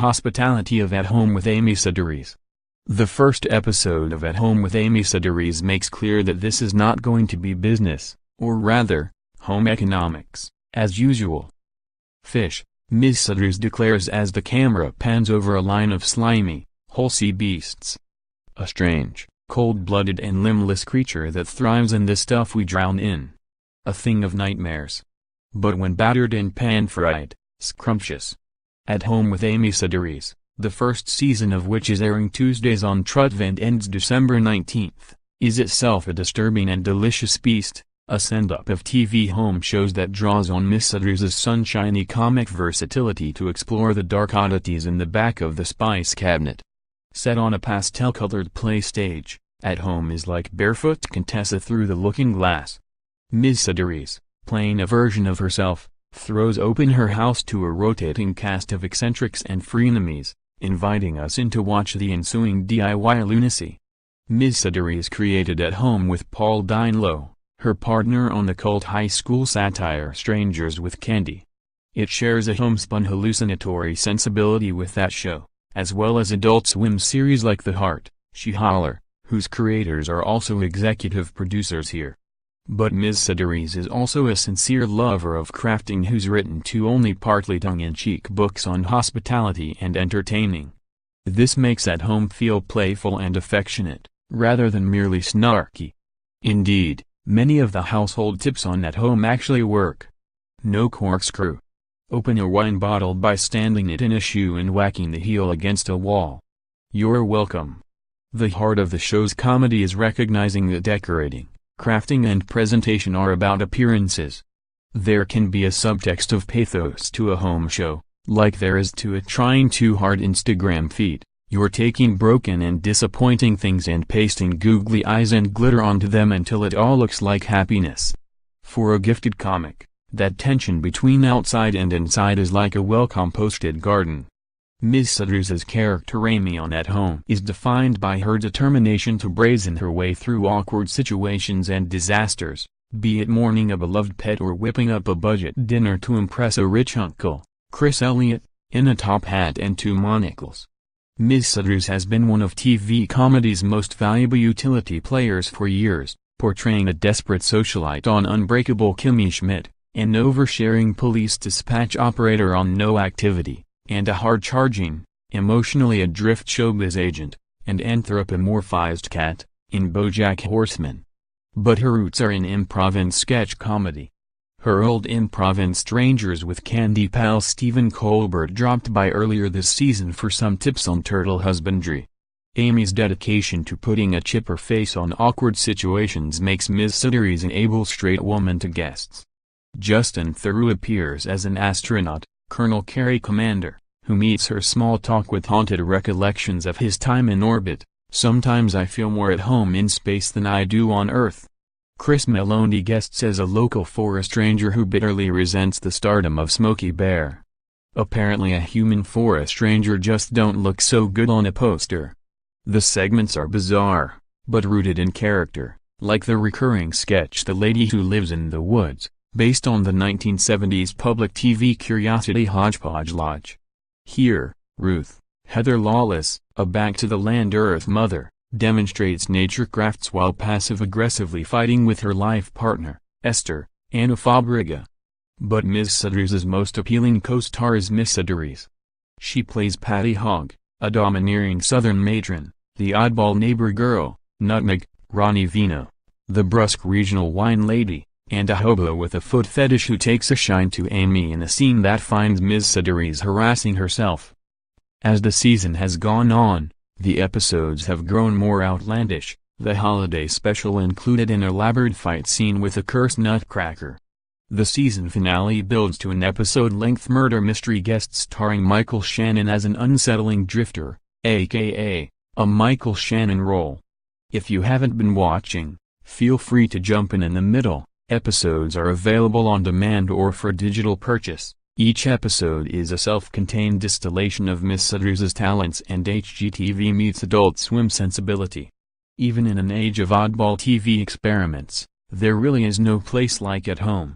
hospitality of At Home with Amy Sedaris. The first episode of At Home with Amy Sedaris makes clear that this is not going to be business, or rather, home economics, as usual. Fish, Ms. Sedaris declares as the camera pans over a line of slimy, whole sea beasts. A strange, cold-blooded and limbless creature that thrives in the stuff we drown in. A thing of nightmares. But when battered and pan-fried, scrumptious. At Home with Amy Sedaris, the first season of which is airing Tuesdays on truTV and ends December 19th, is itself a disturbing and delicious beast, a sendup of TV home shows that draws on Ms. Sedaris' sunshiny comic versatility to explore the dark oddities in the back of the spice cabinet. Set on a pastel-colored play stage, At Home is like Barefoot Contessa through the looking glass. Ms. Sedaris, playing a version of herself, throws open her house to a rotating cast of eccentrics and frenemies, inviting us in to watch the ensuing D.I.Y. lunacy. Ms. Sedaris created At Home with Paul Dinlow, her partner on the cult high school satire Strangers with Candy. It shares a homespun hallucinatory sensibility with that show, as well as Adult Swim series like The Heart, She Holler, whose creators are also executive producers here. But Ms. Sedaris is also a sincere lover of crafting who's written two only partly tongue-in-cheek books on hospitality and entertaining. This makes At Home feel playful and affectionate, rather than merely snarky. Indeed, many of the household tips on At Home actually work. No corkscrew. Open a wine bottle by standing it in a shoe and whacking the heel against a wall. You're welcome. The heart of the show's comedy is recognizing that decorating, crafting and presentation are about appearances. There can be a subtext of pathos to a home show, like there is to a trying too hard Instagram feed. You're taking broken and disappointing things and pasting googly eyes and glitter onto them until it all looks like happiness. For a gifted comic, that tension between outside and inside is like a well-composted garden. Ms. Sedaris' character Amy on At Home is defined by her determination to brazen her way through awkward situations and disasters, be it mourning a beloved pet or whipping up a budget dinner to impress a rich uncle, Chris Elliott, in a top hat and two monocles. Ms. Sedaris has been one of TV comedy's most valuable utility players for years, portraying a desperate socialite on Unbreakable Kimmy Schmidt, an oversharing police dispatch operator on No Activity, and a hard-charging, emotionally adrift showbiz agent, and anthropomorphized cat, in BoJack Horseman. But her roots are in improv and sketch comedy. Her old improv in Strangers with Candy pal Stephen Colbert dropped by earlier this season for some tips on turtle husbandry. Amy's dedication to putting a chipper face on awkward situations makes Ms. Sedaris an able straight woman to guests. Justin Theroux appears as an astronaut, Colonel Carey Commander, who meets her small talk with haunted recollections of his time in orbit. Sometimes I feel more at home in space than I do on Earth. Chris Meloni guests as a local forest ranger who bitterly resents the stardom of Smokey Bear. Apparently a human forest ranger just don't look so good on a poster. The segments are bizarre, but rooted in character, like the recurring sketch The Lady Who Lives in the Woods, based on the 1970s public TV curiosity Hodgepodge Lodge. Here, Ruth, Heather Lawless, a back-to-the-land Earth mother, demonstrates nature crafts while passive-aggressively fighting with her life partner, Esther, Anna Fabrega. But Ms. Sedaris' most appealing co-star is Ms. Sedaris. She plays Patty Hogg, a domineering southern matron, the oddball neighbor girl, Nutmeg, Ronnie Vino, the brusque regional wine lady, and a hobo with a foot fetish who takes a shine to Amy in a scene that finds Ms. Sedaris harassing herself. As the season has gone on, the episodes have grown more outlandish. The holiday special included an elaborate fight scene with a cursed nutcracker. The season finale builds to an episode-length murder mystery guest starring Michael Shannon as an unsettling drifter, aka a Michael Shannon role. If you haven't been watching, feel free to jump in the middle. Episodes are available on demand or for digital purchase. Each episode is a self-contained distillation of Ms. Sedaris' talents and HGTV meets Adult Swim sensibility. Even in an age of oddball TV experiments, there really is no place like At Home.